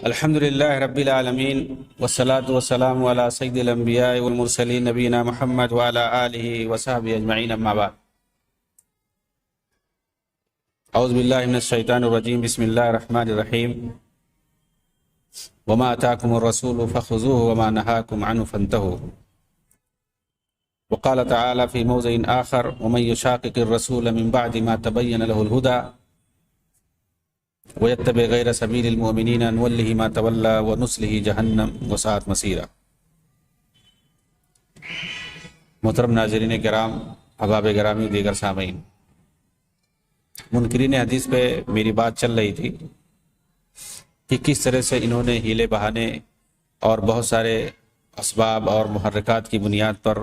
الحمد للہ رب العالمین والصلاة والسلام علی سید الانبیاء والمرسلین نبینا محمد وعلی آلہ وصحبہ اجمعین اما بعد اعوذ باللہ من الشیطان الرجیم بسم اللہ الرحمن الرحیم وما اتاکم الرسول فخذوه وما نہاکم عنہ فانتہوا وقال تعالی فی موضع آخر ومن یشاقق الرسول من بعد ما تبین له الہدى وَيَتَّبِعْ غَيْرَ سَبِيلِ الْمُؤْمِنِينَ نُوَلِّهِ مَا تَوَلَّى وَنُصْلِهِ جَهَنَّمَ وَسَاءَتْ مَصِيرًا۔ محترم ناظرین کرام، احباب گرامی، دیگر سامعین، منکرین حدیث پہ میری بات چل رہی تھی کہ کس طرح سے انہوں نے ہیلے بہانے اور بہت سارے اسباب اور محرکات کی بنیاد پر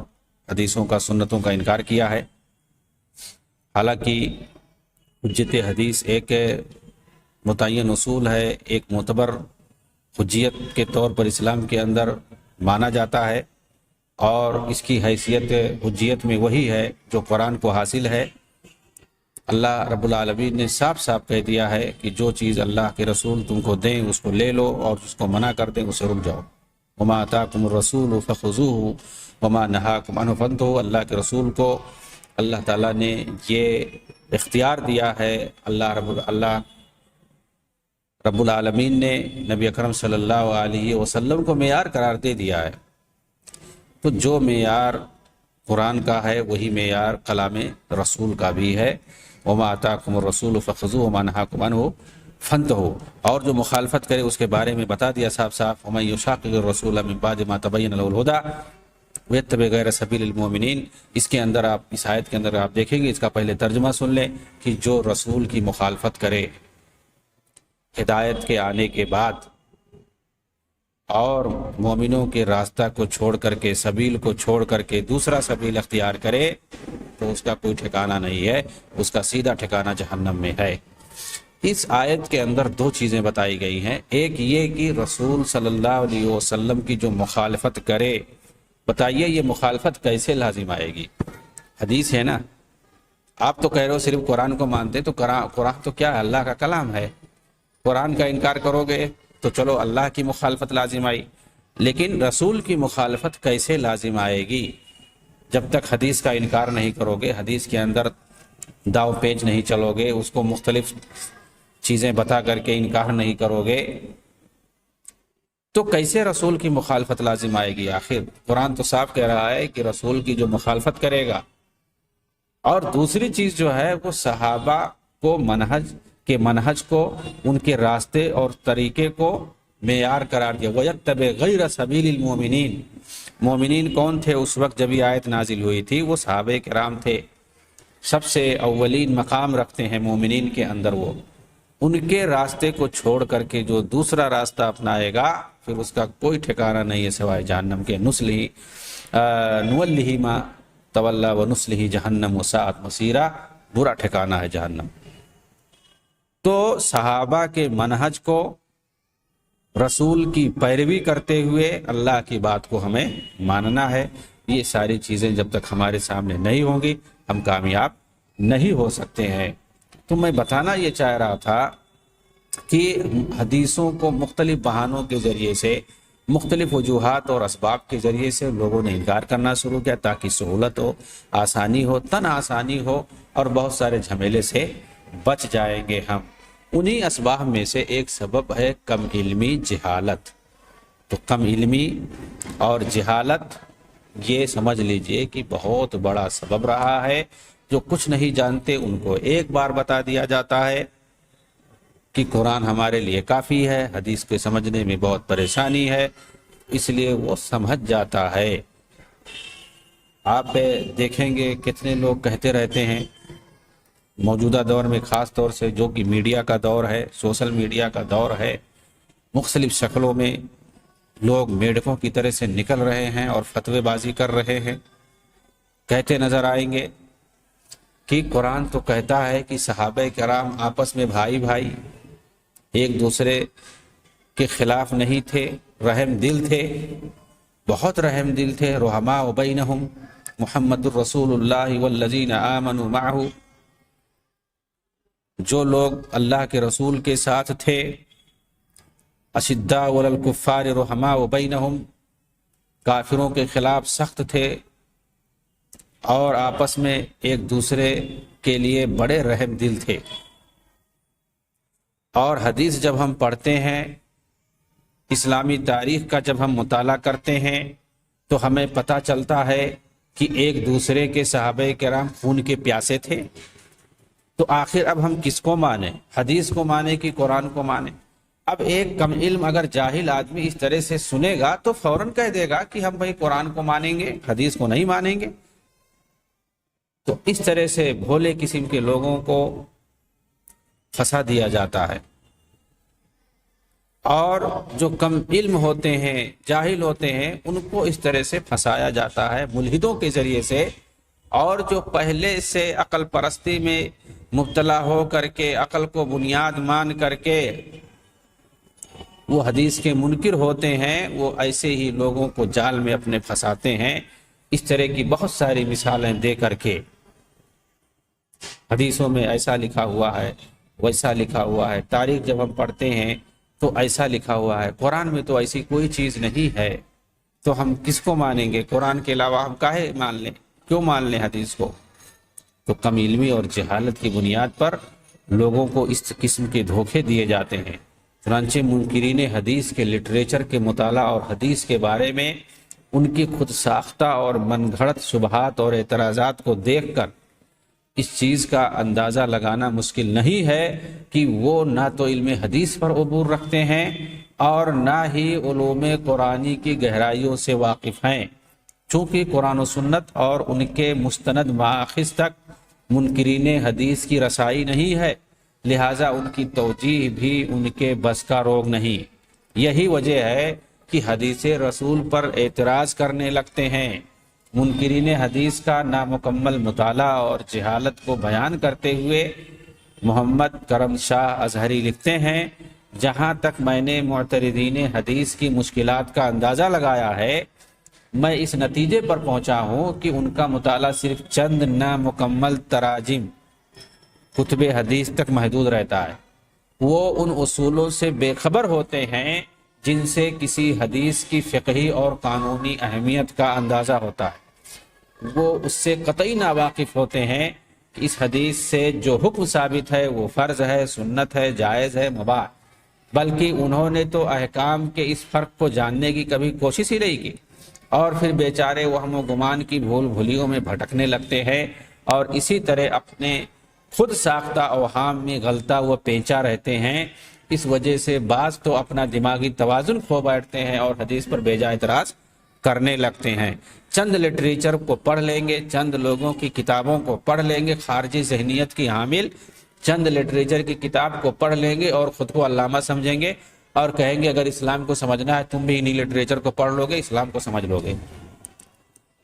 حدیثوں کا، سنتوں کا انکار کیا ہے۔ حالانکہ حجت حدیث ایک متعین اصول ہے، ایک معتبر حجیت کے طور پر اسلام کے اندر مانا جاتا ہے، اور اس کی حیثیت حجیت میں وہی ہے جو قرآن کو حاصل ہے۔ اللہ رب العالمین نے صاف صاف کہہ دیا ہے کہ جو چیز اللہ کے رسول تم کو دیں اس کو لے لو، اور جس کو منع کر دیں اسے رک جاؤ۔ وما آتاکم الرسول فخذوہ وما نہاکم عنہ فانتہوا۔ اللہ کے رسول کو اللہ تعالیٰ نے یہ اختیار دیا ہے، اللہ رب العالمین نے نبی اکرم صلی اللہ علیہ وسلم کو معیار قرار دے دیا ہے۔ تو جو معیار قرآن کا ہے وہی معیار کلام رسول کا بھی ہے۔ وما آتاکم الرسول فخذوہ وما نہاکم عنہ فانتہوا۔ اور جو مخالفت کرے اس کے بارے میں بتا دیا صاف صاف، ومن یشاقق الرسول من بعد ما تبین له الہدی ویتبع غیر سبیل المؤمنین۔ اس کے اندر اس آیت کے اندر آپ دیکھیں گے، اس کا پہلے ترجمہ سن لیں کہ جو رسول کی مخالفت کرے ہدایت کے آنے کے بعد اور مومنوں کے راستہ کو چھوڑ کر کے، سبیل کو چھوڑ کر کے دوسرا سبیل اختیار کرے تو اس کا کوئی ٹھکانہ نہیں ہے، اس کا سیدھا ٹھکانہ جہنم میں ہے۔ اس آیت کے اندر دو چیزیں بتائی گئی ہیں۔ ایک یہ کہ رسول صلی اللہ علیہ وسلم کی جو مخالفت کرے، بتائیے یہ مخالفت کیسے لازم آئے گی؟ حدیث ہے نا، آپ تو کہہ رہے ہو صرف قرآن کو مانتے، تو قرآن تو کیا ہے؟ اللہ کا کلام ہے۔ قرآن کا انکار کرو گے تو چلو اللہ کی مخالفت لازم آئی، لیکن رسول کی مخالفت کیسے لازم آئے گی؟ جب تک حدیث کا انکار نہیں کرو گے، حدیث کے اندر داؤ پیچ نہیں چلو گے، اس کو مختلف چیزیں بتا کر کے انکار نہیں کرو گے، تو کیسے رسول کی مخالفت لازم آئے گی؟ آخر قرآن تو صاف کہہ رہا ہے کہ رسول کی جو مخالفت کرے گا، اور دوسری چیز جو ہے وہ صحابہ کو منہج کو، ان کے راستے اور طریقے کو معیار قرار دیا۔ وَيَتَّبِعْ غَيْرَ سَبِيلِ الْمُؤْمِنِينَ۔ مومنین کون تھے اس وقت جب یہ آیت نازل ہوئی تھی؟ وہ صحابہ کرام تھے، سب سے اولین مقام رکھتے ہیں مومنین کے اندر وہ۔ ان کے راستے کو چھوڑ کر کے جو دوسرا راستہ اپنائے گا پھر اس کا کوئی ٹھکانہ نہیں ہے سوائے جہنم کے۔ نُوَلِّهِ مَا تَوَلَّى وَنُصْلِهِ جَهَنَّمَ وَسَاءَتْ مَصِيرًا۔ برا ٹھکانہ ہے جہنم۔ تو صحابہ کے منہج کو، رسول کی پیروی کرتے ہوئے اللہ کی بات کو ہمیں ماننا ہے۔ یہ ساری چیزیں جب تک ہمارے سامنے نہیں ہوں گی ہم کامیاب نہیں ہو سکتے ہیں۔ تو میں بتانا یہ چاہ رہا تھا کہ حدیثوں کو مختلف بہانوں کے ذریعے سے، مختلف وجوہات اور اسباب کے ذریعے سے لوگوں نے انکار کرنا شروع کیا تاکہ سہولت ہو، آسانی ہو، تن آسانی ہو، اور بہت سارے جھمیلے سے بچ جائیں گے ہم۔ انہی اسباب میں سے ایک سبب ہے کم علمی، جہالت۔ تو کم علمی اور جہالت یہ سمجھ لیجئے کہ بہت بڑا سبب رہا ہے۔ جو کچھ نہیں جانتے ان کو ایک بار بتا دیا جاتا ہے کہ قرآن ہمارے لیے کافی ہے، حدیث کے سمجھنے میں بہت پریشانی ہے، اس لیے وہ سمجھ جاتا ہے۔ آپ دیکھیں گے کتنے لوگ کہتے رہتے ہیں، موجودہ دور میں خاص طور سے جو کہ میڈیا کا دور ہے، سوشل میڈیا کا دور ہے، مختلف شکلوں میں لوگ میڈکوں کی طرح سے نکل رہے ہیں اور فتوی بازی کر رہے ہیں۔ کہتے نظر آئیں گے کہ قرآن تو کہتا ہے کہ صحابہ کرام آپس میں بھائی بھائی ایک دوسرے کے خلاف نہیں تھے، رحم دل تھے، بہت رحم دل تھے۔ رحماء بینہم محمد الرسول اللہ والذین آمنوا معہ۔ جو لوگ اللہ کے رسول کے ساتھ تھے اشداء علی الکفار رحماء بینہم، کافروں کے خلاف سخت تھے اور آپس میں ایک دوسرے کے لیے بڑے رحم دل تھے۔ اور حدیث جب ہم پڑھتے ہیں، اسلامی تاریخ کا جب ہم مطالعہ کرتے ہیں تو ہمیں پتہ چلتا ہے کہ ایک دوسرے کے صحابہ کرام خون کے پیاسے تھے۔ تو آخر اب ہم کس کو مانیں؟ حدیث کو مانیں کہ قرآن کو مانیں؟ اب ایک کم علم اگر جاہل آدمی اس طرح سے سنے گا تو فوراً کہہ دے گا کہ ہم بھائی قرآن کو مانیں گے، حدیث کو نہیں مانیں گے۔ تو اس طرح سے بھولے قسم کے لوگوں کو پھنسا دیا جاتا ہے، اور جو کم علم ہوتے ہیں، جاہل ہوتے ہیں، ان کو اس طرح سے پھنسایا جاتا ہے ملحدوں کے ذریعے سے۔ اور جو پہلے سے عقل پرستی میں مبتلا ہو کر کے، عقل کو بنیاد مان کر کے وہ حدیث کے منکر ہوتے ہیں، وہ ایسے ہی لوگوں کو جال میں اپنے پھنساتے ہیں۔ اس طرح کی بہت ساری مثالیں دے کر کے حدیثوں میں ایسا لکھا ہوا ہے، ویسا لکھا ہوا ہے، تاریخ جب ہم پڑھتے ہیں تو ایسا لکھا ہوا ہے، قرآن میں تو ایسی کوئی چیز نہیں ہے، تو ہم کس کو مانیں گے؟ قرآن کے علاوہ ہم کاہے مان لیں؟ کیوں مان لیں حدیث کو؟ تو کم علمی اور جہالت کی بنیاد پر لوگوں کو اس قسم کے دھوکے دیے جاتے ہیں۔ چنانچہ منکرین حدیث کے لٹریچر کے مطالعہ اور حدیث کے بارے میں ان کی خود ساختہ اور من گھڑت شبہات اور اعتراضات کو دیکھ کر اس چیز کا اندازہ لگانا مشکل نہیں ہے کہ وہ نہ تو علم حدیث پر عبور رکھتے ہیں اور نہ ہی علوم قرآنی کی گہرائیوں سے واقف ہیں۔ چونکہ قرآن و سنت اور ان کے مستند مآخذ تک منکرین حدیث کی رسائی نہیں ہے، لہٰذا ان کی توجیہ بھی ان کے بس کا روگ نہیں۔ یہی وجہ ہے کہ حدیث رسول پر اعتراض کرنے لگتے ہیں۔ منکرین حدیث کا نامکمل مطالعہ اور جہالت کو بیان کرتے ہوئے محمد کرم شاہ اظہری لکھتے ہیں، جہاں تک میں نے معترضین حدیث کی مشکلات کا اندازہ لگایا ہے، میں اس نتیجے پر پہنچا ہوں کہ ان کا مطالعہ صرف چند نامکمل تراجم کتب حدیث تک محدود رہتا ہے۔ وہ ان اصولوں سے بے خبر ہوتے ہیں جن سے کسی حدیث کی فقہی اور قانونی اہمیت کا اندازہ ہوتا ہے۔ وہ اس سے قطعی ناواقف ہوتے ہیں کہ اس حدیث سے جو حکم ثابت ہے وہ فرض ہے، سنت ہے، جائز ہے، مباح، بلکہ انہوں نے تو احکام کے اس فرق کو جاننے کی کبھی کوشش ہی نہیں کی، اور پھر بیچارے وہم و گمان کی بھول بھولیوں میں بھٹکنے لگتے ہیں اور اسی طرح اپنے خود ساختہ اوہام میں غلطہ و پیچا رہتے ہیں۔ اس وجہ سے بعض تو اپنا دماغی توازن کھو بیٹھتے ہیں اور حدیث پر بے جا اعتراض کرنے لگتے ہیں۔ چند لٹریچر کو پڑھ لیں گے، چند لوگوں کی کتابوں کو پڑھ لیں گے، خارجی ذہنیت کی حامل چند لٹریچر کی کتاب کو پڑھ لیں گے اور خود کو علامہ سمجھیں گے اور کہیں گے اگر اسلام کو سمجھنا ہے تم بھی انہی لٹریچر کو پڑھ لو گے، اسلام کو سمجھ لو گے۔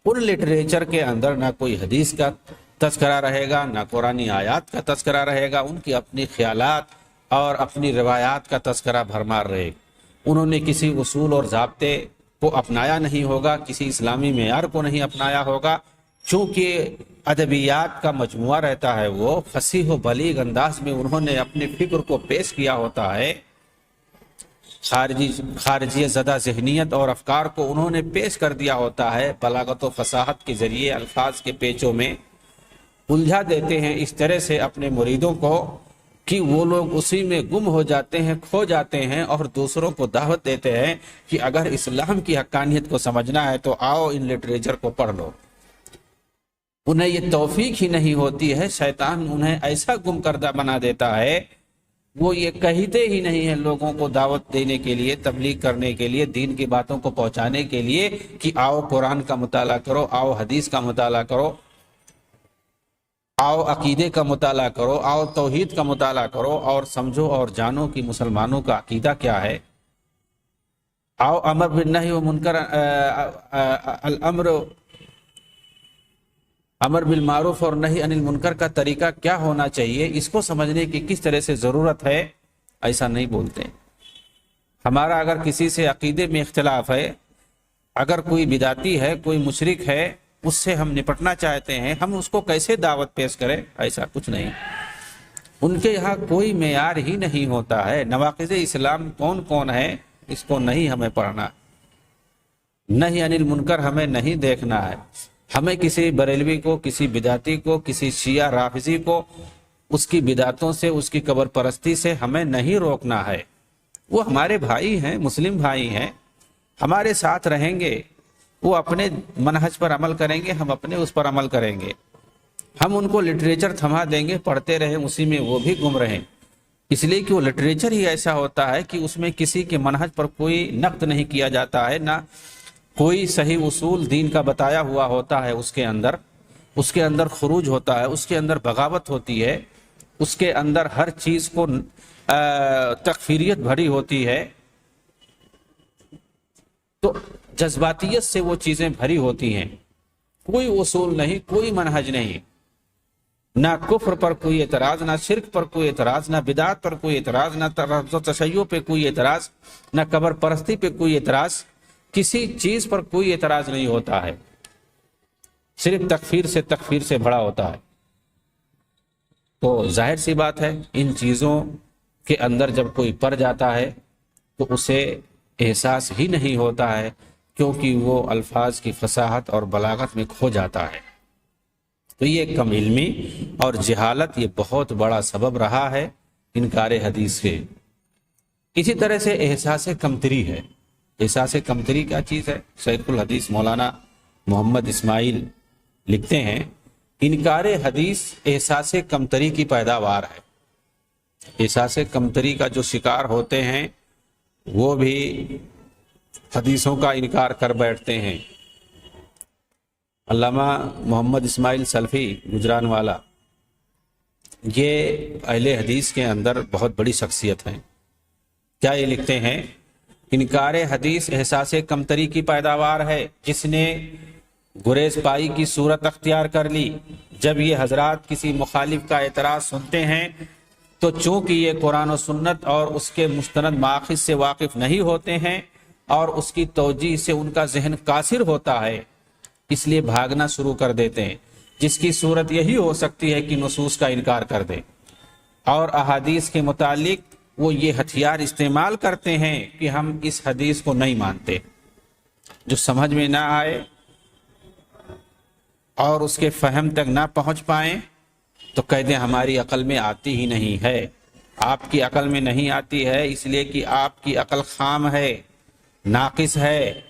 ان لٹریچر کے اندر نہ کوئی حدیث کا تذکرہ رہے گا، نہ قرآنی آیات کا تذکرہ رہے گا، ان کی اپنی خیالات اور اپنی روایات کا تذکرہ بھرمار رہے گا۔ انہوں نے کسی اصول اور ضابطے کو اپنایا نہیں ہوگا، کسی اسلامی معیار کو نہیں اپنایا ہوگا، چونکہ ادبیات کا مجموعہ رہتا ہے، وہ فصیح و بلیغ انداز میں انہوں نے اپنے فکر کو پیش کیا ہوتا ہے۔ خارجی زدہ ذہنیت اور افکار کو انہوں نے پیش کر دیا ہوتا ہے، بلاغت و فصاحت کے ذریعے الفاظ کے پیچوں میں الجھا دیتے ہیں اس طرح سے اپنے مریدوں کو کہ وہ لوگ اسی میں گم ہو جاتے ہیں، کھو جاتے ہیں، اور دوسروں کو دعوت دیتے ہیں کہ اگر اسلام کی حقانیت کو سمجھنا ہے تو آؤ ان لٹریچر کو پڑھ لو۔ انہیں یہ توفیق ہی نہیں ہوتی ہے، شیطان انہیں ایسا گم کردہ بنا دیتا ہے، وہ یہ کہتے ہی نہیں ہیں لوگوں کو دعوت دینے کے لیے، تبلیغ کرنے کے لیے، دین کی باتوں کو پہنچانے کے لیے کہ آؤ قرآن کا مطالعہ کرو، آؤ حدیث کا مطالعہ کرو، آؤ عقیدے کا مطالعہ کرو، آؤ توحید کا مطالعہ کرو اور سمجھو اور جانو کہ مسلمانوں کا عقیدہ کیا ہے۔ آؤ امر بالنہی و منکر امر بالمعروف اور نہی عن المنکر کا طریقہ کیا ہونا چاہیے، اس کو سمجھنے کی کس طرح سے ضرورت ہے، ایسا نہیں بولتے۔ ہمارا اگر کسی سے عقیدے میں اختلاف ہے، اگر کوئی بدعتی ہے، کوئی مشرک ہے، اس سے ہم نپٹنا چاہتے ہیں، ہم اس کو کیسے دعوت پیش کریں، ایسا کچھ نہیں۔ ان کے یہاں کوئی معیار ہی نہیں ہوتا ہے۔ نواقض اسلام کون کون ہے اس کو نہیں ہمیں پڑھنا، نہی عن المنکر ہمیں نہیں دیکھنا ہے۔ ہمیں کسی بریلوی کو، کسی بدعتی کو، کسی شیعہ رافضی کو اس کی بدعتوں سے، اس کی قبر پرستی سے ہمیں نہیں روکنا ہے۔ وہ ہمارے بھائی ہیں، مسلم بھائی ہیں، ہمارے ساتھ رہیں گے، وہ اپنے منہج پر عمل کریں گے، ہم اپنے اس پر عمل کریں گے۔ ہم ان کو لٹریچر تھما دیں گے، پڑھتے رہیں، اسی میں وہ بھی گم رہیں، اس لیے کہ وہ لٹریچر ہی ایسا ہوتا ہے کہ اس میں کسی کے منہج پر کوئی نقد نہیں کیا جاتا ہے، نہ کوئی صحیح اصول دین کا بتایا ہوا ہوتا ہے، اس کے اندر خروج ہوتا ہے، اس کے اندر بغاوت ہوتی ہے، اس کے اندر ہر چیز کو تکفیریت بھری ہوتی ہے، تو جذباتیت سے وہ چیزیں بھری ہوتی ہیں۔ کوئی اصول نہیں، کوئی منہج نہیں، نہ کفر پر کوئی اعتراض، نہ شرک پر کوئی اعتراض، نہ بدعات پر کوئی اعتراض، نہ ترض و تشیع پہ کوئی اعتراض، نہ قبر پرستی پہ کوئی اعتراض، کسی چیز پر کوئی اعتراض نہیں ہوتا ہے، صرف تکفیر سے بھرا ہوتا ہے۔ تو ظاہر سی بات ہے ان چیزوں کے اندر جب کوئی پڑ جاتا ہے تو اسے احساس ہی نہیں ہوتا ہے، کیونکہ وہ الفاظ کی فصاحت اور بلاغت میں کھو جاتا ہے۔ تو یہ کم علمی اور جہالت یہ بہت بڑا سبب رہا ہے انکار حدیث کے۔ اسی طرح سے احساس کمتری ہے۔ احساس کمتری کیا چیز ہے؟ شیخ الحدیث مولانا محمد اسماعیل لکھتے ہیں، انکار حدیث احساس کمتری کی پیداوار ہے۔ احساس کمتری کا جو شکار ہوتے ہیں وہ بھی حدیثوں کا انکار کر بیٹھتے ہیں۔ علامہ محمد اسماعیل سلفی گجران والا یہ اہل حدیث کے اندر بہت بڑی شخصیت ہیں۔ کیا یہ لکھتے ہیں؟ انکار حدیث احساس کمتری کی پیداوار ہے، جس نے گریز پائی کی صورت اختیار کر لی۔ جب یہ حضرات کسی مخالف کا اعتراض سنتے ہیں تو چونکہ یہ قرآن و سنت اور اس کے مستند مآخذ سے واقف نہیں ہوتے ہیں اور اس کی توجیہ سے ان کا ذہن قاصر ہوتا ہے، اس لیے بھاگنا شروع کر دیتے ہیں، جس کی صورت یہی ہو سکتی ہے کہ نصوص کا انکار کر دیں، اور احادیث کے متعلق وہ یہ ہتھیار استعمال کرتے ہیں کہ ہم اس حدیث کو نہیں مانتے۔ جو سمجھ میں نہ آئے اور اس کے فہم تک نہ پہنچ پائیں تو کہتے ہیں ہماری عقل میں آتی ہی نہیں ہے۔ آپ کی عقل میں نہیں آتی ہے اس لیے کہ آپ کی عقل خام ہے، ناقص ہے،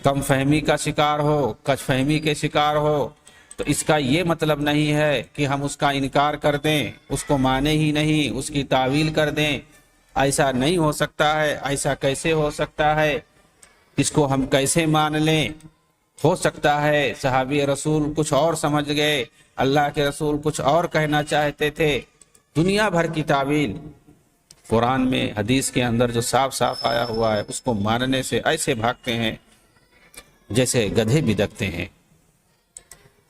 کم فہمی کا شکار ہو، کج فہمی کے شکار ہو، تو اس کا یہ مطلب نہیں ہے کہ ہم اس کا انکار کر دیں، اس کو مانے ہی نہیں، اس کی تعویل کر دیں۔ ایسا نہیں ہو سکتا ہے، ایسا کیسے ہو سکتا ہے، اس کو ہم کیسے مان لیں؟ ہو سکتا ہے صحابی رسول کچھ اور سمجھ گئے، اللہ کے رسول کچھ اور کہنا چاہتے تھے، دنیا بھر کی تعویل۔ قرآن میں حدیث کے اندر جو صاف صاف آیا ہوا ہے اس کو ماننے سے ایسے بھاگتے ہیں جیسے گدھے بدکتے ہیں۔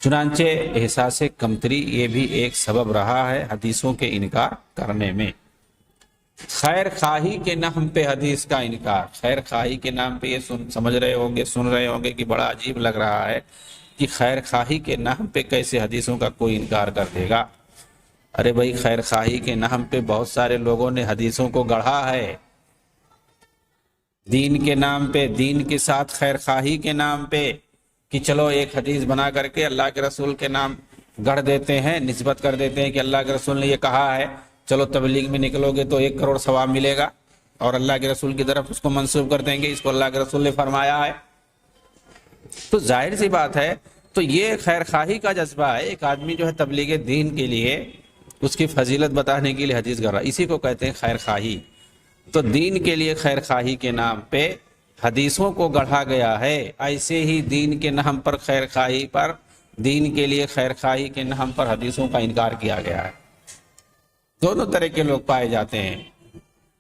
چنانچہ احساس کمتری یہ بھی ایک سبب رہا ہے حدیثوں کے انکار کرنے میں۔ خیر خواہی کے نام پہ حدیث کا انکار، خیر خواہی کے نام پہ یہ سمجھ رہے ہوں گے، سن رہے ہوں گے کہ بڑا عجیب لگ رہا ہے کہ خیر خواہی کے نام پہ کیسے حدیثوں کا کوئی انکار کر دے گا۔ ارے بھائی، خیر خواہی کے نام پہ بہت سارے لوگوں نے حدیثوں کو گڑھا ہے۔ دین کے نام پہ، دین کے ساتھ خیر خواہی کے نام پہ کہ چلو ایک حدیث بنا کر کے اللہ کے رسول کے نام گڑھ دیتے ہیں، نسبت کر دیتے ہیں کہ اللہ کے رسول نے یہ کہا ہے، چلو تبلیغ میں نکلو گے تو 1 کروڑ ثواب ملے گا، اور اللہ کے رسول کی طرف اس کو منسوب کر دیں گے، اس کو اللہ کے رسول نے فرمایا ہے۔ تو ظاہر سی بات ہے، تو یہ خیر خواہی کا جذبہ ہے۔ ایک آدمی جو ہے تبلیغ دین کے لیے، اس کی فضیلت بتانے کے لیے حدیث کر رہا ہے، اسی کو کہتے ہیں خیر خواہی۔ تو دین کے لیے خیر خواہی کے نام پہ حدیثوں کو گڑھا گیا ہے، ایسے ہی دین کے نام پر خیر خواہی پر، دین کے لیے خیر خواہی کے نام پر حدیثوں کا انکار کیا گیا ہے۔ دونوں طرح کے لوگ پائے جاتے ہیں۔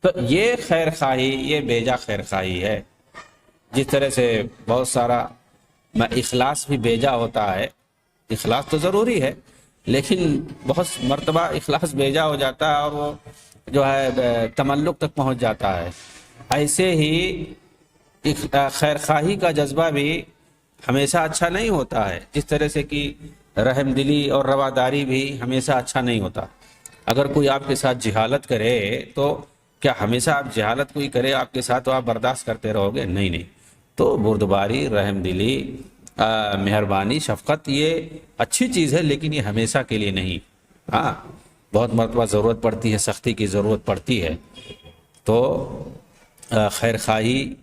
تو یہ خیر خواہی، یہ بیجا خیر خواہی ہے۔ جس طرح سے بہت سارا اخلاص بھی بیجا ہوتا ہے، اخلاص تو ضروری ہے لیکن بہت مرتبہ اخلاص بیجا ہو جاتا ہے اور وہ جو ہے تملق تک پہنچ جاتا ہے۔ ایسے ہی خیر خواہی کا جذبہ بھی ہمیشہ اچھا نہیں ہوتا ہے، جس طرح سے کہ رحم دلی اور رواداری بھی ہمیشہ اچھا نہیں ہوتا۔ اگر کوئی آپ کے ساتھ جہالت کرے تو کیا ہمیشہ آپ جہالت کوئی کرے آپ کے ساتھ تو آپ برداشت کرتے رہو گے؟ نہیں نہیں. تو بردباری، رحم دلی، مہربانی، شفقت یہ اچھی چیز ہے، لیکن یہ ہمیشہ کے لیے نہیں. ہاں بہت مرتبہ ضرورت پڑتی ہے، سختی کی ضرورت پڑتی ہے. تو خیر خواہی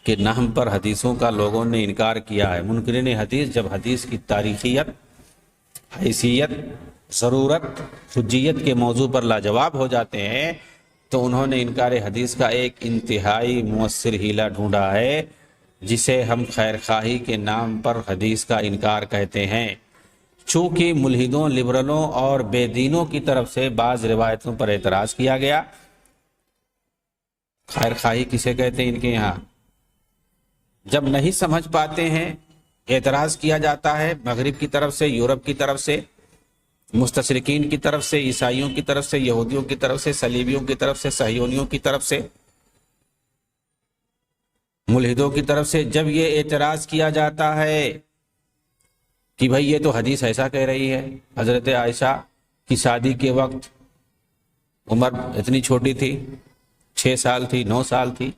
کے نام پر حدیثوں کا لوگوں نے انکار کیا ہے. منکرین حدیث جب حدیث کی تاریخیت، حیثیت، ضرورت، حجیت کے موضوع پر لاجواب ہو جاتے ہیں تو انہوں نے انکار حدیث کا ایک انتہائی مؤثر ہیلہ ڈھونڈا ہے، جسے ہم خیر خواہی کے نام پر حدیث کا انکار کہتے ہیں. چونکہ ملحدوں، لبرلوں اور بے دینوں کی طرف سے بعض روایتوں پر اعتراض کیا گیا. خیر خواہی کسے کہتے ہیں ان کے یہاں؟ جب نہیں سمجھ پاتے ہیں، اعتراض کیا جاتا ہے مغرب کی طرف سے، یورپ کی طرف سے، مستشرقین کی طرف سے، عیسائیوں کی طرف سے، یہودیوں کی طرف سے، صلیبیوں کی طرف سے، صہیونیوں کی طرف سے، ملحدوں کی طرف سے. جب یہ اعتراض کیا جاتا ہے کہ بھئی یہ تو حدیث ایسا کہہ رہی ہے، حضرت عائشہ کی شادی کے وقت عمر اتنی چھوٹی تھی، 6 سال تھی، 9 سال تھی،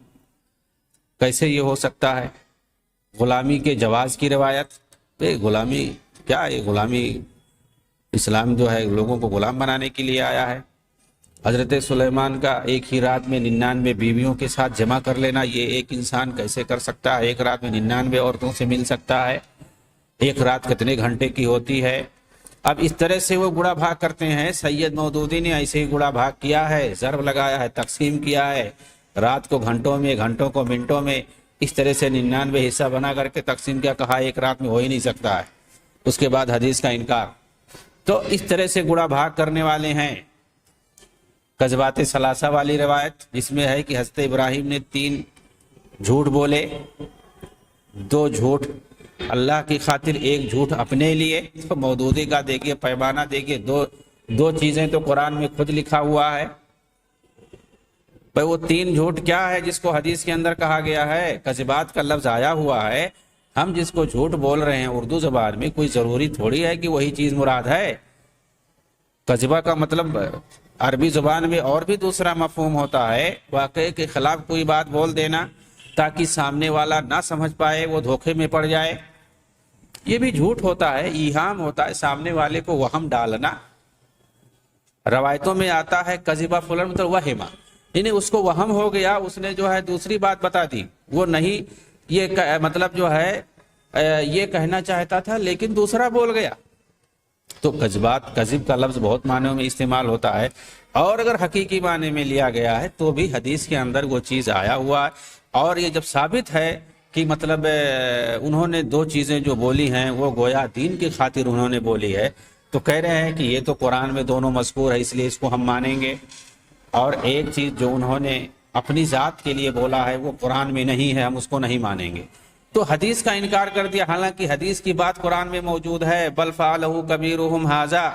کیسے یہ ہو سکتا ہے؟ غلامی کے جواز کی روایت، غلامی کیا ہے؟ غلامی، اسلام جو ہے لوگوں کو غلام بنانے کے لیے آیا ہے. حضرت سلیمان کا ایک ہی رات میں 99 بیویوں کے ساتھ جمع کر لینا، یہ ایک انسان کیسے کر سکتا ہے؟ ایک رات میں 99 عورتوں سے مل سکتا ہے؟ ایک رات کتنے گھنٹے کی ہوتی ہے؟ اب اس طرح سے وہ گڑا بھاگ کرتے ہیں. سید مودودی نے ایسے ہی گڑا بھاگ کیا ہے، ضرب لگایا ہے، تقسیم کیا ہے، رات کو گھنٹوں میں، گھنٹوں کو منٹوں میں، اس طرح سے 99 حصہ بنا کر کے تقسیم کیا، کہا ایک رات میں ہو ہی نہیں سکتا ہے. اس کے بعد حدیث کا انکار. تو اس طرح سے گڑا بھاگ کرنے والے ہیں. کذبات ثلاثہ والی روایت جس میں ہے کہ حضرت ابراہیم نے 3 جھوٹ بولے، 2 جھوٹ اللہ کی خاطر، 1 جھوٹ اپنے لیے. تو مودودی کا دیکھیے پیمانہ، دیکھیے دو چیزیں تو قرآن میں خود لکھا ہوا ہے. وہ 3 جھوٹ کیا ہے جس کو حدیث کے اندر کہا گیا ہے؟ کذبات کا لفظ آیا ہوا ہے. ہم جس کو جھوٹ بول رہے ہیں اردو زبان میں، کوئی ضروری تھوڑی ہے کہ وہی چیز مراد ہے. کذبہ کا مطلب عربی زبان میں اور بھی دوسرا مفہوم ہوتا ہے، واقعے کے خلاف کوئی بات بول دینا تاکہ سامنے والا نہ سمجھ پائے، وہ دھوکے میں پڑ جائے. یہ بھی جھوٹ ہوتا ہے، ایہام ہوتا ہے، سامنے والے کو وہم ڈالنا. روایتوں میں آتا ہے کذبہ فلان مطلب وہما، یعنی اس کو وہم ہو گیا، اس نے جو ہے دوسری بات بتا دی، وہ نہیں یہ مطلب جو ہے یہ کہنا چاہتا تھا لیکن دوسرا بول گیا. تو کذب کا لفظ بہت معنوں میں استعمال ہوتا ہے، اور اگر حقیقی معنی میں لیا گیا ہے تو بھی حدیث کے اندر وہ چیز آیا ہوا ہے. اور یہ جب ثابت ہے کہ مطلب انہوں نے 2 چیزیں جو بولی ہیں وہ گویا دین کی خاطر انہوں نے بولی ہے، تو کہہ رہے ہیں کہ یہ تو قرآن میں دونوں مذکور ہے اس لیے اس کو ہم مانیں گے. اور ایک چیز جو انہوں نے اپنی ذات کے لیے بولا ہے وہ قرآن میں نہیں ہے، ہم اس کو نہیں مانیں گے. تو حدیث کا انکار کر دیا، حالانکہ حدیث کی بات قرآن میں موجود ہے. بل فعلہ کبیرہم ھذا،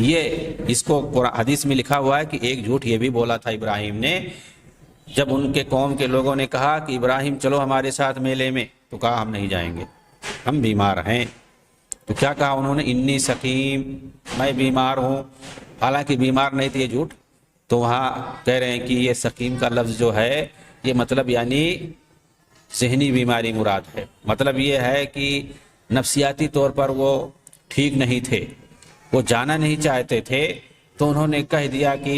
یہ اس کو حدیث میں لکھا ہوا ہے کہ ایک جھوٹ یہ بھی بولا تھا ابراہیم نے. جب ان کے قوم کے لوگوں نے کہا کہ ابراہیم چلو ہمارے ساتھ میلے میں، تو کہا ہم نہیں جائیں گے، ہم بیمار ہیں. تو کیا کہا انہوں نے؟ انی سقیم، میں بیمار ہوں. حالانکہ بیمار نہیں تھے، یہ جھوٹ. تو وہاں کہہ رہے ہیں کہ یہ سقیم کا لفظ جو ہے یہ مطلب یعنی ذہنی بیماری مراد ہے. مطلب یہ ہے کہ نفسیاتی طور پر وہ ٹھیک نہیں تھے، وہ جانا نہیں چاہتے تھے. تو انہوں نے کہہ دیا کہ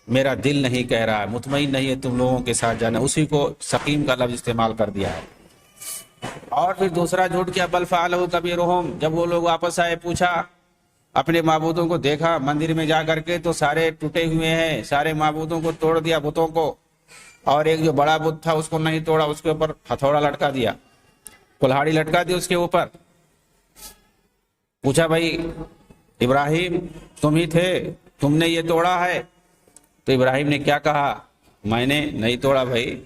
میرا دل نہیں کہہ رہا ہے، مطمئن نہیں ہے تم لوگوں کے ساتھ جانا، اسی کو سقیم کا لفظ استعمال کر دیا ہے. اور پھر دوسرا جھوٹ کیا؟ بل فعلہ کبیرہم، جب وہ لوگ واپس آئے، پوچھا، اپنے معبودوں کو دیکھا مندر میں جا کر کے تو سارے ٹوٹے ہوئے ہیں، سارے معبودوں کو توڑ دیا، بتوں کو. اور ایک جو بڑا بت تھا اس کو نہیں توڑا، اس کے اوپر ہتھوڑا لٹکا دیا، کلہاڑی لٹکا دی اس کے اوپر. پوچھا بھائی ابراہیم تم ہی تھے، تم نے یہ توڑا ہے؟ تو ابراہیم نے کیا کہا؟ میں نے نہیں توڑا بھائی.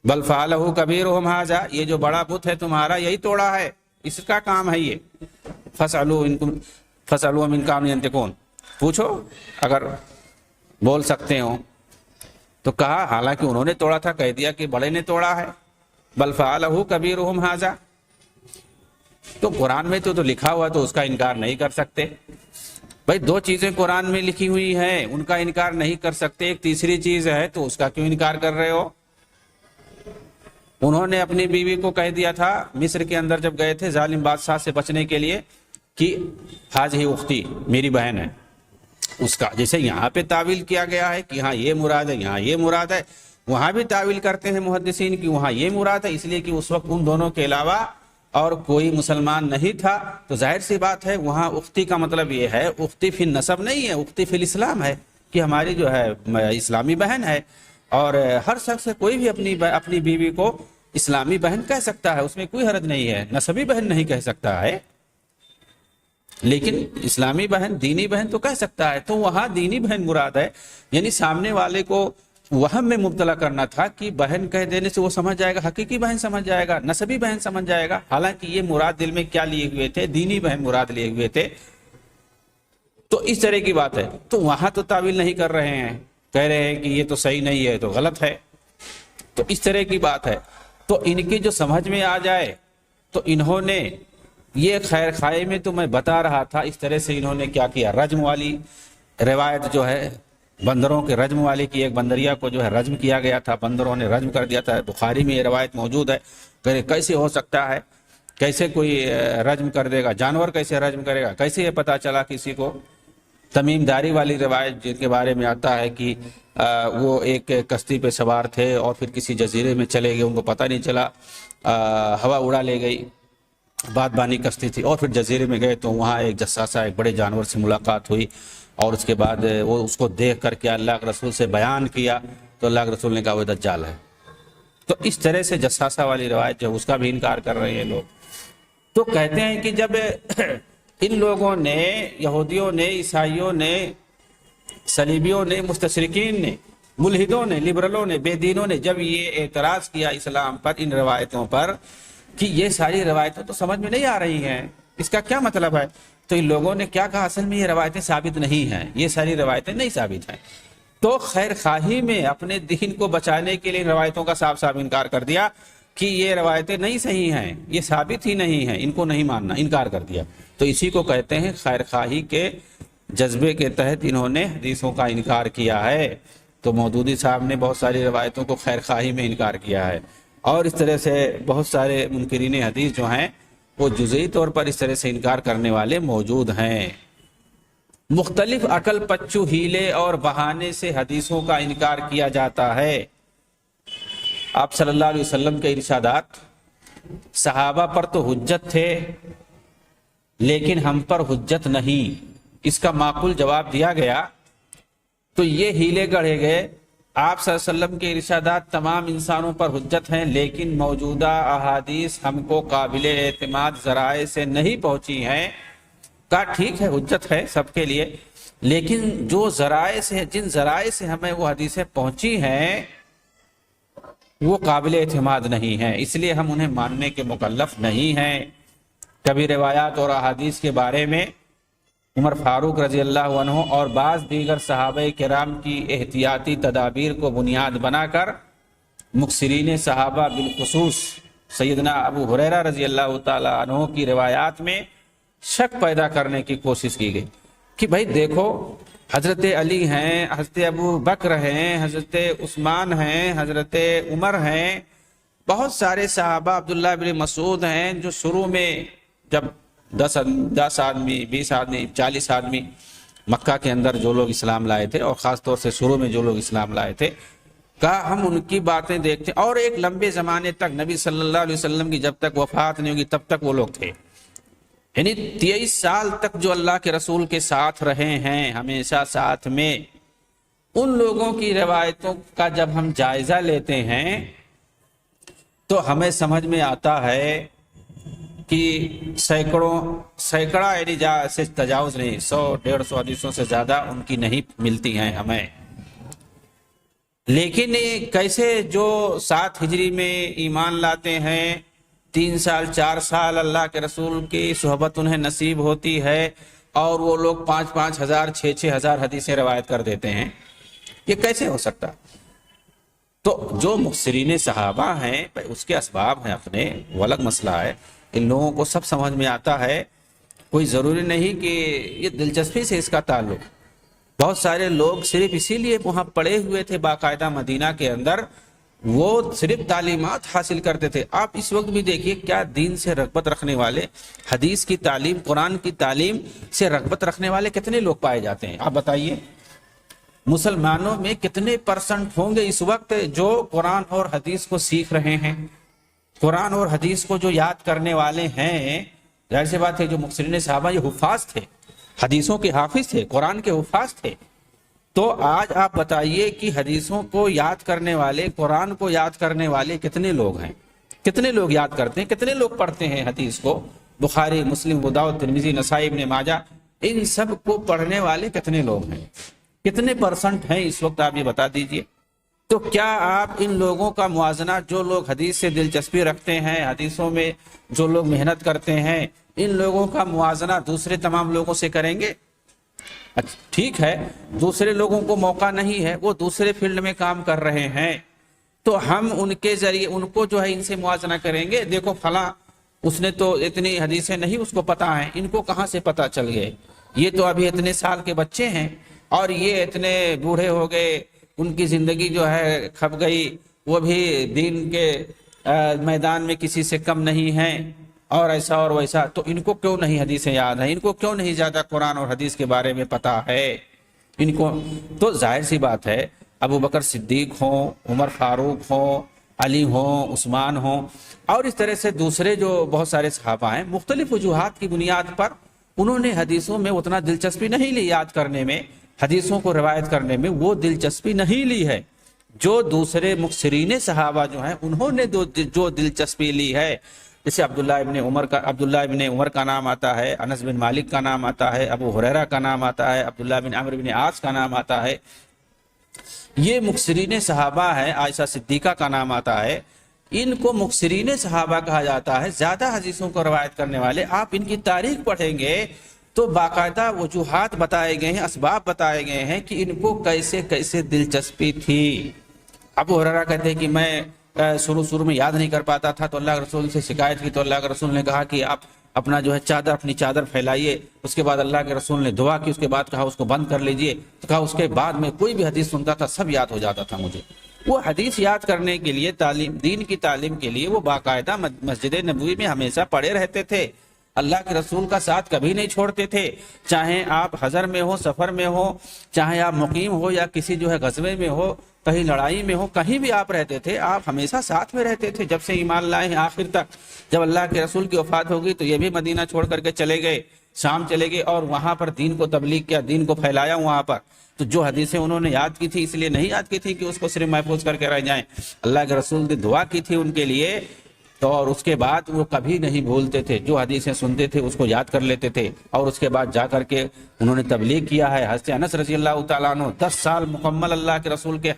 بل فعلہ کبیرہم ھذا، یہ جو بڑا بت ہے تمہارا یہی توڑا ہے، اس کا کام ہے یہ. فَاسْأَلُوهُمْ إِنْ كَانُوا يَنْطِقُونَ، پوچھو اگر بول سکتے ہو. تو کہا حالانکہ انہوں نے توڑا تھا، کہہ دیا کہ بڑے نے توڑا ہے. بل فعلہ کبیرہم ھذا، تو قرآن میں تو لکھا ہوا تو اس کا انکار نہیں کر سکتے. بھائی دو چیزیں قرآن میں لکھی ہوئی ہیں، ان کا انکار نہیں کر سکتے، ایک تیسری چیز ہے تو اس کا کیوں انکار کر رہے ہو؟ انہوں نے اپنی بیوی کو کہہ دیا تھا مصر کے اندر جب گئے تھے ظالم بادشاہ سے بچنے کے لیے کہ حاضی اختی، میری بہن ہے، اس کا جیسے یہاں پہ تعویل کیا گیا ہے کہ ہاں یہ مراد ہے، یہاں یہ مراد ہے، وہاں بھی تعویل کرتے ہیں محدثین کی وہاں یہ مراد ہے، اس لیے کہ اس وقت ان دونوں کے علاوہ اور کوئی مسلمان نہیں تھا، تو ظاہر سی بات ہے وہاں اختی کا مطلب یہ ہے، اختی فی النسب نہیں ہے، اختی فی الاسلام ہے کہ ہماری جو ہے اسلامی بہن ہے، اور ہر شخص کوئی بھی اپنی بیوی کو اسلامی بہن کہہ سکتا ہے، اس میں کوئی حرج نہیں ہے، نسبی بہن نہیں کہہ سکتا ہے، لیکن اسلامی بہن دینی بہن تو کہہ سکتا ہے، تو وہاں دینی بہن مراد ہے، یعنی سامنے والے کو وہم میں مبتلا کرنا تھا کہ بہن کہہ دینے سے وہ سمجھ جائے گا، حقیقی بہن سمجھ جائے گا، نسبی بہن سمجھ جائے گا، حالانکہ یہ مراد دل میں کیا لیے ہوئے تھے؟ دینی بہن مراد لیے ہوئے تھے، تو اس طرح کی بات ہے، تو وہاں تو تعویل نہیں کر رہے ہیں، کہہ رہے ہیں کہ یہ تو صحیح نہیں ہے تو غلط ہے، تو اس طرح کی بات ہے، تو ان کی جو سمجھ میں آ جائے تو انہوں نے یہ خیر خواہی میں تو میں بتا رہا تھا، اس طرح سے انہوں نے کیا کیا، رجم والی روایت جو ہے بندروں کے رجم والے کی، ایک بندریہ کو جو ہے رجم کیا گیا تھا، بندروں نے رجم کر دیا تھا، بخاری میں یہ روایت موجود ہے، کہ کیسے ہو سکتا ہے، کیسے کوئی رجم کر دے گا، جانور کیسے رجم کرے گا، کیسے یہ پتا چلا کسی کو؟ تمیم داری والی روایت جن کے بارے میں آتا ہے کہ وہ ایک کشتی پہ سوار تھے اور پھر کسی جزیرے میں چلے گئے، ان کو پتہ نہیں چلا، ہوا اڑا لے گئی، باد بانی کشتی تھی، اور پھر جزیرے میں گئے تو وہاں ایک جساسہ ایک بڑے جانور سے ملاقات ہوئی، اور اس کے بعد وہ اس کو دیکھ کر کے اللہ کے رسول سے بیان کیا تو اللہ کے رسول نے کہا وہ دجال ہے، تو اس طرح سے جساسہ والی روایت جو اس کا بھی انکار کر رہے ہیں لوگ، تو کہتے ہیں کہ جب ان لوگوں نے، یہودیوں نے، عیسائیوں نے، صلیبیوں نے، مستشرقین نے، ملحدوں نے، لبرلوں نے، بے دینوں نے جب یہ اعتراض کیا اسلام پر، ان روایتوں پر، کہ یہ ساری روایتیں تو سمجھ میں نہیں آ رہی ہیں، اس کا کیا مطلب ہے، تو ان لوگوں نے کیا کہا، اصل میں یہ روایتیں ثابت نہیں ہیں، یہ ساری روایتیں نہیں ثابت ہیں، تو خیر خواہی میں اپنے دین کو بچانے کے لیے ان روایتوں کا صاف صاف انکار کر دیا کہ یہ روایتیں نہیں صحیح ہیں، یہ ثابت ہی نہیں ہیں، ان کو نہیں ماننا، انکار کر دیا، تو اسی کو کہتے ہیں خیر خواہی کے جذبے کے تحت انہوں نے حدیثوں کا انکار کیا ہے، تو مودودی صاحب نے بہت ساری روایتوں کو خیر خواہی میں انکار کیا ہے، اور اس طرح سے بہت سارے منکرین حدیث جو ہیں وہ جزئی طور پر اس طرح سے انکار کرنے والے موجود ہیں۔ مختلف عقل پچو ہیلے اور بہانے سے حدیثوں کا انکار کیا جاتا ہے۔ آپ صلی اللہ علیہ وسلم کے ارشادات صحابہ پر تو حجت تھے لیکن ہم پر حجت نہیں، اس کا معقول جواب دیا گیا تو یہ ہیلے گڑھے گئے، آپ صلی اللہ علیہ وسلم کے ارشادات تمام انسانوں پر حجت ہیں لیکن موجودہ احادیث ہم کو قابل اعتماد ذرائع سے نہیں پہنچی ہیں، کہا ٹھیک ہے حجت ہے سب کے لیے، لیکن جو ذرائع سے، جن ذرائع سے ہمیں وہ حدیثیں پہنچی ہیں وہ قابل اعتماد نہیں ہیں، اس لیے ہم انہیں ماننے کے مکلف نہیں ہیں۔ کبھی روایات اور احادیث کے بارے میں عمر فاروق رضی اللہ عنہ اور بعض دیگر صحابہ کرام کی احتیاطی تدابیر کو بنیاد بنا کر مکثرین صحابہ بالخصوص سیدنا ابو ہریرہ رضی اللہ تعالی عنہ کی روایات میں شک پیدا کرنے کی کوشش کی گئی کہ بھائی دیکھو حضرت علی ہیں، حضرت ابو بکر ہیں، حضرت عثمان ہیں، حضرت عمر ہیں، بہت سارے صحابہ، عبداللہ بن مسعود ہیں، جو شروع میں جب 10 آدمی، 20 آدمی، 40 آدمی مکہ کے اندر جو لوگ اسلام لائے تھے، اور خاص طور سے شروع میں جو لوگ اسلام لائے تھے، کہا ہم ان کی باتیں دیکھتے، اور ایک لمبے زمانے تک نبی صلی اللہ علیہ وسلم کی جب تک وفات نہیں ہوگی تب تک وہ لوگ تھے، یعنی 23 سال تک جو اللہ کے رسول کے ساتھ رہے ہیں، ہمیشہ ساتھ میں، ان لوگوں کی روایتوں کا جب ہم جائزہ لیتے ہیں تو ہمیں سمجھ میں آتا ہے کہ سینکڑا یعنی سے تجاوز نہیں، 100-150 حدیثوں سے زیادہ ان کی نہیں ملتی ہیں ہمیں، لیکن کیسے جو 7 ہجری میں ایمان لاتے ہیں، 3 سال 4 سال اللہ کے رسول کی صحبت انہیں نصیب ہوتی ہے، اور وہ لوگ 5-5 ہزار 6-6 ہزار حدیثیں روایت کر دیتے ہیں، یہ کیسے ہو سکتا؟ تو جو مکثرین صحابہ ہیں اس کے اسباب ہیں اپنے، وہ الگ مسئلہ ہے، ان لوگوں کو سب سمجھ میں آتا ہے کوئی ضروری نہیں کہ یہ دلچسپی سے اس کا تعلق. بہت سارے لوگ صرف اسی لیے وہاں پڑے ہوئے تھے باقاعدہ مدینہ کے اندر، وہ صرف تعلیمات حاصل کرتے تھے. آپ اس وقت بھی دیکھیے کیا دین سے رغبت رکھنے والے، حدیث کی تعلیم، قرآن کی تعلیم سے رغبت رکھنے والے کتنے لوگ پائے جاتے ہیں؟ آپ بتائیے مسلمانوں میں کتنے پرسنٹ ہوں گے اس وقت جو قرآن اور حدیث کو سیکھ رہے ہیں، قرآن اور حدیث کو جو یاد کرنے والے ہیں؟ ظاہر سی بات ہے جو مکثرین صحابہ یہ حفاظ تھے، حدیثوں کے حافظ تھے، قرآن کے حفاظ تھے. تو آج آپ بتائیے کہ حدیثوں کو یاد کرنے والے، قرآن کو یاد کرنے والے کتنے لوگ ہیں؟ کتنے لوگ یاد کرتے ہیں؟ کتنے لوگ پڑھتے ہیں حدیث کو؟ بخاری، مسلم، ابو داؤد، ترمذی، نسائی، ابن ماجہ، ان سب کو پڑھنے والے کتنے لوگ ہیں؟ کتنے پرسنٹ ہیں اس وقت؟ آپ یہ بتا دیجئے. تو کیا آپ ان لوگوں کا موازنہ، جو لوگ حدیث سے دلچسپی رکھتے ہیں، حدیثوں میں جو لوگ محنت کرتے ہیں، ان لوگوں کا موازنہ دوسرے تمام لوگوں سے کریں گے؟ ٹھیک ہے، دوسرے لوگوں کو موقع نہیں ہے، وہ دوسرے فیلڈ میں کام کر رہے ہیں، تو ہم ان کے ذریعے ان کو جو ہے ان سے موازنہ کریں گے. دیکھو فلاں اس نے تو اتنی حدیثیں نہیں اس کو پتہ ہیں، ان کو کہاں سے پتہ چل گئے؟ یہ تو ابھی اتنے سال کے بچے ہیں اور یہ اتنے بوڑھے ہو گئے، ان کی زندگی جو ہے کھپ گئی، وہ بھی دین کے میدان میں کسی سے کم نہیں ہیں، اور ایسا اور ویسا. تو ان کو کیوں نہیں حدیثیں یاد ہیں؟ ان کو کیوں نہیں زیادہ قرآن اور حدیث کے بارے میں پتہ ہے ان کو؟ تو ظاہر سی بات ہے ابو بکر صدیق ہوں، عمر فاروق ہوں، علی ہوں، عثمان ہوں، اور اس طرح سے دوسرے جو بہت سارے صحابہ ہیں، مختلف وجوہات کی بنیاد پر انہوں نے حدیثوں میں اتنا دلچسپی نہیں لی، یاد کرنے میں، حدیثوں کو روایت کرنے میں وہ دلچسپی نہیں لی ہے جو دوسرے مکثرین صحابہ جو ہیں انہوں نے جو دلچسپی لی ہے. جیسے عبداللہ ابن عمر کا نام آتا ہے، انس بن مالک کا نام آتا ہے، ابو ہریرہ کا نام آتا ہے، عبداللہ بن عمرو بن عاص کا نام آتا ہے. یہ مکثرین صحابہ ہیں. عائشہ صدیقہ کا نام آتا ہے. ان کو مکثرین صحابہ کہا جاتا ہے، زیادہ حدیثوں کو روایت کرنے والے. آپ ان کی تاریخ پڑھیں گے تو باقاعدہ وجوہات بتائے گئے ہیں، اسباب بتائے گئے ہیں کہ ان کو کیسے کیسے دلچسپی تھی. ابو ہریرہ کہتے ہیں کہ میں شروع میں یاد نہیں کر پاتا تھا، تو اللہ کے رسول سے شکایت کی، تو اللہ کے رسول نے کہا کہ آپ اپنا جو ہے اپنی چادر پھیلائیے. اس کے بعد اللہ کے رسول نے دعا کی، اس کے بعد کہا اس کو بند کر لیجئے. تو کہا اس کے بعد میں کوئی بھی حدیث سنتا تھا سب یاد ہو جاتا تھا مجھے. وہ حدیث یاد کرنے کے لیے، دین کی تعلیم کے لیے وہ باقاعدہ مسجد نبوی میں ہمیشہ پڑے رہتے تھے. اللہ کے رسول کا ساتھ کبھی نہیں چھوڑتے تھے، چاہے آپ حضر میں ہو، سفر میں ہو، چاہے آپ مقیم ہو یا کسی جو ہے غزوے میں ہو، کہیں لڑائی میں ہو، کہیں بھی آپ رہتے تھے، آپ ہمیشہ ساتھ میں رہتے تھے. جب سے ایمان لائے ہیں آخر تک. جب اللہ کے رسول کی وفات ہوگی تو یہ بھی مدینہ چھوڑ کر کے چلے گئے، شام چلے گئے، اور وہاں پر دین کو تبلیغ کیا، دین کو پھیلایا وہاں پر. تو جو حدیثیں انہوں نے یاد کی تھی اس لیے نہیں یاد کی تھی کہ اس کو صرف محفوظ کر کے رہ جائیں. اللہ کے رسول نے دعا کی تھی ان کے لیے، اور اس کے بعد وہ کبھی نہیں بھولتے تھے. جو حدیثیں سنتے تھے اس کو یاد کر لیتے تھے، اور اس کے بعد جا کر کے انہوں نے تبلیغ کیا ہے. حضرت انس رضی اللہ تعالیٰ عنہ 10 سال مکمل اللہ کے رسول کے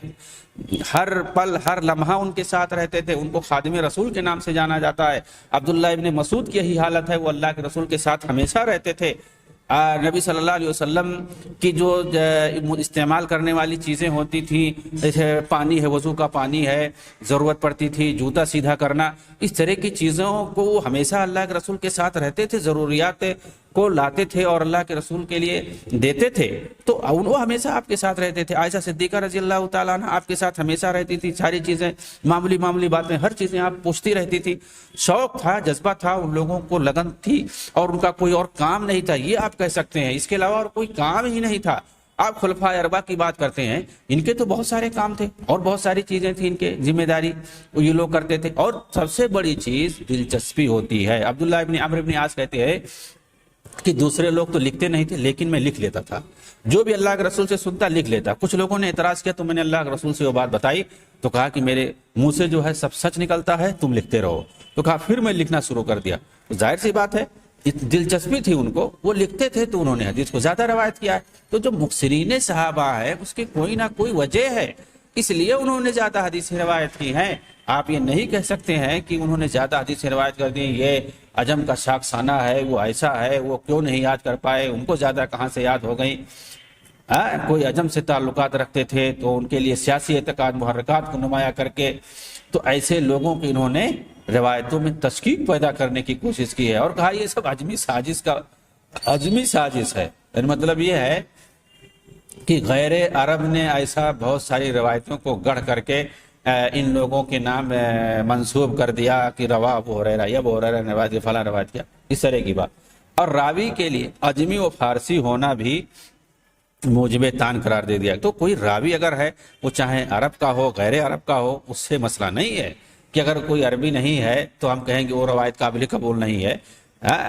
ہر پل ہر لمحہ ان کے ساتھ رہتے تھے. ان کو خادم رسول کے نام سے جانا جاتا ہے. عبداللہ ابن مسعود کی یہی حالت ہے، وہ اللہ کے رسول کے ساتھ ہمیشہ رہتے تھے. نبی صلی اللہ علیہ وسلم کی جو استعمال کرنے والی چیزیں ہوتی تھیں، جیسے پانی ہے، وضو کا پانی ہے، ضرورت پڑتی تھی جوتا سیدھا کرنا، اس طرح کی چیزوں کو وہ ہمیشہ اللہ کے رسول کے ساتھ رہتے تھے، ضروریات کو لاتے تھے اور اللہ کے رسول کے لیے دیتے تھے. تو وہ ہمیشہ آپ کے ساتھ رہتے تھے. عائشہ صدیقہ رضی اللہ تعالیٰ عنہ آپ کے ساتھ ہمیشہ رہتی تھی. ساری چیزیں، معمولی باتیں، ہر چیزیں آپ پوچھتی رہتی تھی. شوق تھا، جذبہ تھا، ان لوگوں کو لگن تھی، اور ان کا کوئی اور کام نہیں تھا. یہ آپ کہہ سکتے ہیں، اس کے علاوہ اور کوئی کام ہی نہیں تھا. آپ خلفائے اربعہ کی بات کرتے ہیں، ان کے تو بہت سارے کام تھے اور بہت ساری چیزیں تھیں، ان کے ذمہ داری یہ لوگ کرتے تھے. اور سب سے بڑی چیز دلچسپی ہوتی ہے. عبداللہ ابن عمرو بن عاص کہتے ہیں کہ دوسرے لوگ تو لکھتے نہیں تھے لیکن میں لکھ لیتا تھا، جو بھی اللہ کے رسول سے سنتا لکھ لیتا. کچھ لوگوں نے اعتراض کیا تو میں نے اللہ کے رسول سے وہ بات بتائی، تو کہا کہ میرے منہ سے جو ہے سب سچ نکلتا ہے، تم لکھتے رہو. تو کہا پھر میں لکھنا شروع کر دیا. تو ظاہر سی بات ہے دلچسپی تھی ان کو، وہ لکھتے تھے تو انہوں نے حدیث کو زیادہ روایت کیا ہے. تو جو مکثرین صحابہ ہے اس کی کوئی نہ کوئی وجہ ہے، اس لیے انہوں نے زیادہ حدیثیں روایت کی ہیں. آپ یہ نہیں کہہ سکتے ہیں کہ انہوں نے زیادہ حدیثیں روایت کر دی، یہ عجم کا شاخسانہ ہے، وہ ایسا ہے، وہ کیوں نہیں یاد کر پائے، ان کو زیادہ کہاں سے یاد ہو گئی. کوئی عجم سے تعلقات رکھتے تھے تو ان کے لیے سیاسی اعتقاد محرکات کو نمایاں کر کے، تو ایسے لوگوں کی انہوں نے روایتوں میں تشکیک پیدا کرنے کی کوشش کی ہے اور کہا یہ سب عجمی سازش کا عجمی سازش ہے۔ مطلب یہ ہے کہ غیر عرب نے ایسا بہت ساری روایتوں کو گڑھ کر کے ان لوگوں کے نام منسوب کر دیا کہ روا ابو ہریرہ یا ابو ہریرہ نے روایت کیا، فلاں روایت کیا، اس طرح کی بات۔ اور راوی کے لیے عجمی و فارسی ہونا بھی موجب تان قرار دے دیا۔ تو کوئی راوی اگر ہے وہ چاہے عرب کا ہو غیر عرب کا ہو، اس سے مسئلہ نہیں ہے کہ اگر کوئی عربی نہیں ہے تو ہم کہیں گے وہ روایت قابل قبول نہیں ہے۔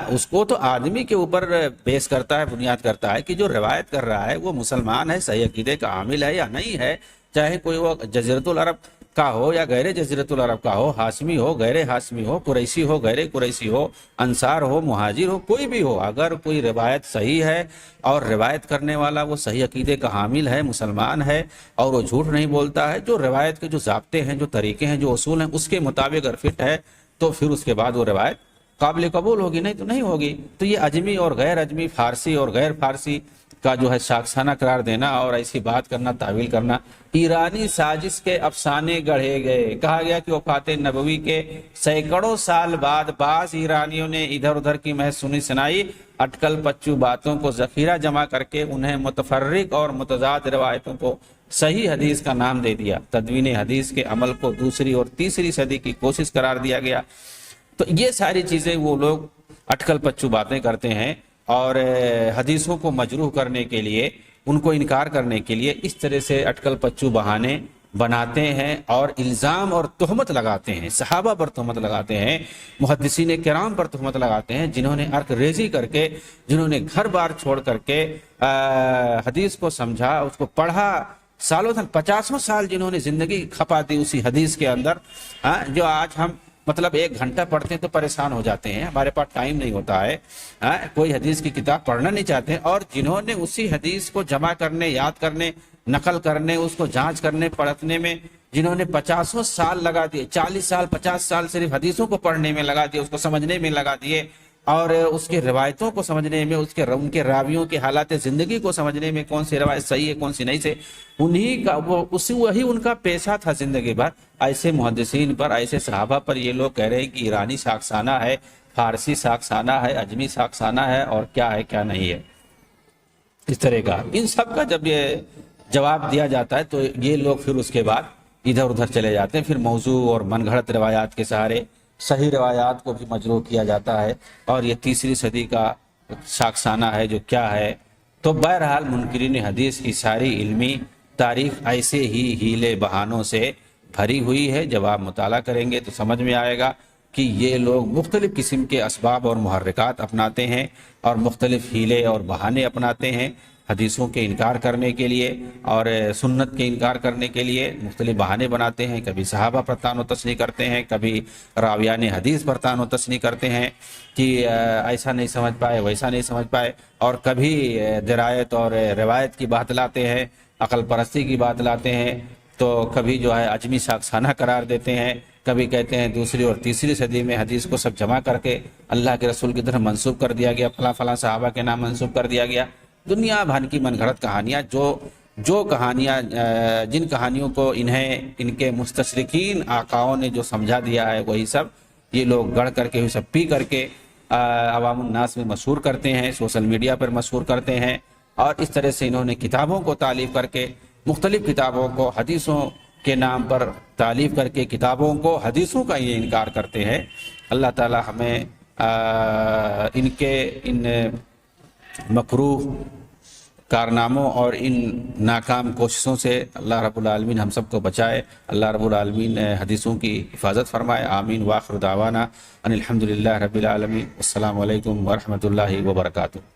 اس کو تو آدمی کے اوپر بیس کرتا ہے، بنیاد کرتا ہے کہ جو روایت کر رہا ہے وہ مسلمان ہے، صحیح عقیدے کا عامل ہے یا نہیں ہے، چاہے کوئی وہ جزیرۃ العرب کا ہو یا غیر جزیرۃ العرب کا ہو، ہاشمی ہو غیر ہاشمی ہو، قریشی ہو غیر قریشی ہو، انصار ہو مہاجر ہو، کوئی بھی ہو، اگر کوئی روایت صحیح ہے اور روایت کرنے والا وہ صحیح عقیدے کا حامل ہے، مسلمان ہے اور وہ جھوٹ نہیں بولتا ہے، جو روایت کے جو ضابطے ہیں، جو طریقے ہیں، جو اصول ہیں، اس کے مطابق اگر فٹ ہے تو پھر اس کے بعد وہ روایت قابل قبول ہوگی، نہیں تو نہیں ہوگی۔ تو یہ عجمی اور غیر عجمی، فارسی اور غیر فارسی کا جو ہے شاخسانہ قرار دینا اور ایسی بات کرنا، تعویل کرنا، ایرانی سازش کے افسانے گڑھے گئے۔ کہا گیا کہ وفات نبوی کے سینکڑوں سال بعد بعض ایرانیوں نے ادھر ادھر کی محض سنی سنائی اٹکل پچو باتوں کو ذخیرہ جمع کر کے انہیں متفرق اور متضاد روایتوں کو صحیح حدیث کا نام دے دیا۔ تدوین حدیث کے عمل کو دوسری اور تیسری صدی کی کوشش قرار دیا گیا۔ تو یہ ساری چیزیں وہ لوگ اٹکل پچو باتیں کرتے ہیں اور حدیثوں کو مجروح کرنے کے لیے، ان کو انکار کرنے کے لیے اس طرح سے اٹکل پچو بہانے بناتے ہیں اور الزام اور تہمت لگاتے ہیں، صحابہ پر تہمت لگاتے ہیں، محدثین کرام پر تہمت لگاتے ہیں، جنہوں نے عرق ریزی کر کے، جنہوں نے گھر بار چھوڑ کر کے حدیث کو سمجھا، اس کو پڑھا، سالوں تک 50 سال جنہوں نے زندگی کھپا دی اسی حدیث کے اندر، جو آج ہم مطلب 1 گھنٹہ پڑھتے ہیں تو پریشان ہو جاتے ہیں، ہمارے پاس ٹائم نہیں ہوتا ہے، کوئی حدیث کی کتاب پڑھنا نہیں چاہتے، اور جنہوں نے اسی حدیث کو جمع کرنے، یاد کرنے، نقل کرنے، اس کو جانچ کرنے، پڑھنے میں جنہوں نے 50 سال لگا دیے، 40 سال 50 سال صرف حدیثوں کو پڑھنے میں لگا دیے، اس کو سمجھنے میں لگا دیے، اور اس کے روایتوں کو سمجھنے میں، ان کے راویوں کے حالات زندگی کو سمجھنے میں، کون سی روایت صحیح ہے کون سی نہیں سے، انہی کا وہی ان کا پیشہ تھا زندگی بھر۔ ایسے محدثین پر، ایسے صحابہ پر یہ لوگ کہہ رہے ہیں کہ ایرانی شاخسانہ ہے، فارسی شاخسانہ ہے، عجمی شاخسانہ ہے، اور کیا ہے کیا نہیں ہے، اس طرح کا۔ ان سب کا جب یہ جواب دیا جاتا ہے تو یہ لوگ پھر اس کے بعد ادھر ادھر چلے جاتے ہیں، پھر موضوع اور من گھڑت روایات کے سہارے صحیح روایات کو بھی مجروح کیا جاتا ہے، اور یہ تیسری صدی کا شاخسانہ ہے جو کیا ہے۔ تو بہرحال منکرین حدیث کی ساری علمی تاریخ ایسے ہی ہیلے بہانوں سے بھری ہوئی ہے۔ جب آپ مطالعہ کریں گے تو سمجھ میں آئے گا کہ یہ لوگ مختلف قسم کے اسباب اور محرکات اپناتے ہیں اور مختلف ہیلے اور بہانے اپناتے ہیں حدیثوں کے انکار کرنے کے لیے اور سنت کے انکار کرنے کے لیے مختلف بہانے بناتے ہیں۔ کبھی صحابہ پر طعن و تشنیع کرتے ہیں، کبھی راویان حدیث پر طعن و تشنیع کرتے ہیں کہ ایسا نہیں سمجھ پائے، ویسا نہیں سمجھ پائے، اور کبھی درایت اور روایت کی بات لاتے ہیں، عقل پرستی کی بات لاتے ہیں، تو کبھی جو ہے عجمی شاخسانہ قرار دیتے ہیں، کبھی کہتے ہیں دوسری اور تیسری صدی میں حدیث کو سب جمع کر کے اللہ کے رسول کی طرف منسوب کر دیا گیا، فلاں فلاں صحابہ کے نام منسوب کر دیا گیا۔ دنیا بھر کی من گھڑت کہانیاں، جو کہانیاں، جن کہانیوں کو ان کے مستشرقین آقاؤں نے جو سمجھا دیا ہے، وہی سب یہ لوگ گڑھ کر کے، سب پی کر کے عوام الناس میں مشہور کرتے ہیں، سوشل میڈیا پر مشہور کرتے ہیں، اور اس طرح سے انہوں نے کتابوں کو تالیف کر کے، مختلف کتابوں کو حدیثوں کے نام پر تالیف کر کے کتابوں کو حدیثوں کا یہ انکار کرتے ہیں۔ اللہ تعالی ہمیں ان مکروہ کارناموں اور ان ناکام کوششوں سے اللہ رب العالمین ہم سب کو بچائے۔ اللہ رب العالمین حدیثوں کی حفاظت فرمائے، آمین۔ وآخر دعوانا ان الحمدللہ رب العالمین۔ السلام علیکم ورحمۃ اللہ وبرکاتہ۔